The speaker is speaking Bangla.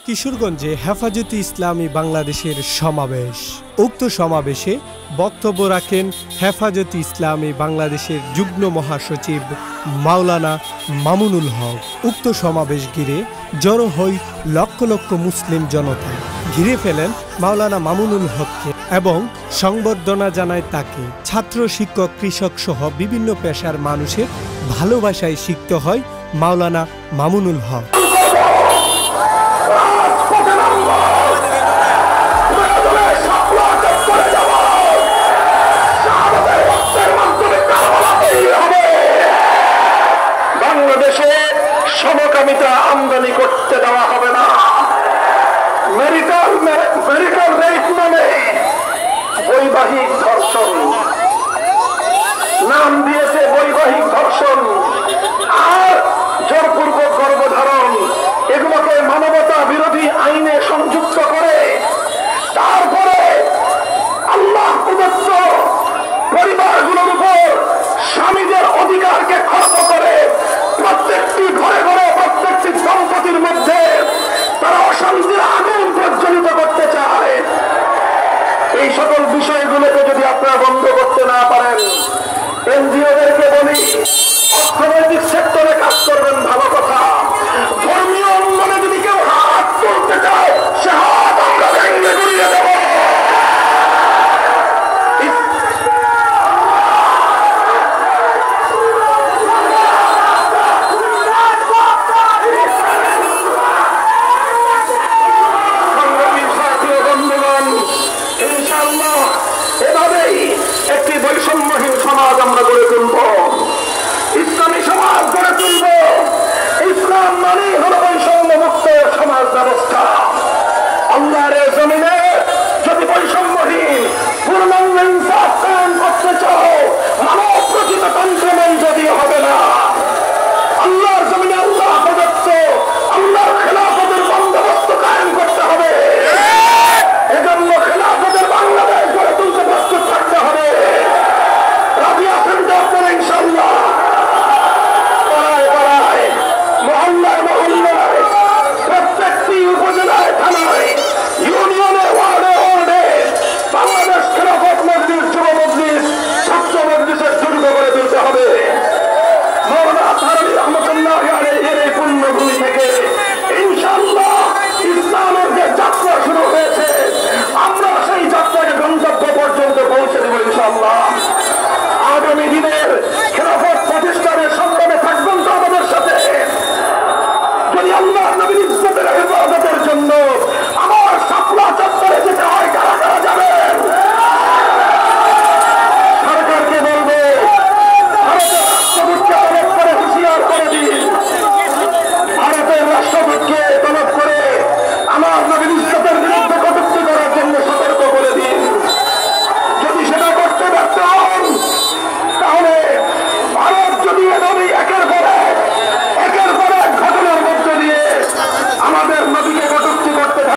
কিশোরগঞ্জে হেফাজতে ইসলামী বাংলাদেশের সমাবেশ। উক্ত সমাবেশে বক্তব্য রাখেন হেফাজতে ইসলামী বাংলাদেশের যুগ্ম মহাসচিব মাওলানা মামুনুল হক। উক্ত সমাবেশ ঘিরে জড়ো হয় লক্ষ লক্ষ মুসলিম জনতা। ঘিরে ফেলেন মাওলানা মামুনুল হককে এবং সংবর্ধনা জানায় তাকে। ছাত্র, শিক্ষক, কৃষক সহ বিভিন্ন পেশার মানুষের ভালোবাসায় শিখতে হয় মাওলানা মামুনুল হক। বাংলাদেশে সমকামিতা আমদানি করতে দেওয়া হবে না। মেরিটাল রেপ মানে বৈবাহিক ধর্ষণ, নাম দিয়েছে বৈবাহিক ধর্ষণ আর জোরপূর্বক গর্ভধারণ, এগুলোকে মানবতা বিরোধী আইনে সংযুক্ত করে তারপরে আল্লাহ প্রদত্ত পরিবারগুলোর উপর স্বামীদের অধিকারকে খর্ব করে প্রত্যেকটি ঘরে ঘরে প্রত্যেকটি দম্পতির মধ্যে তারা অশান্তির আগুন প্রজ্বলিত করতে চায়। এই সকল বিষয়গুলোকে যদি আপনারা বন্ধ করতে না পারেন, এনজিওদেরকে বলি অর্থনৈতিক সেক্টরে কাজ করবেন, ভালো কথা। ধর্মীয় অঙ্গনে যদি কেউ হাত তুলতে চায় সে হাত আমরা ভেঙে গুড়িয়ে দেব। এভাবেই একটি বৈষম্যহীন সমাজ আমরা গড়ে তুলব, ইসলামী সমাজ গড়ে তুলব। ইসলাম মানেই হল বৈষম্য মুক্ত সমাজ ব্যবস্থা।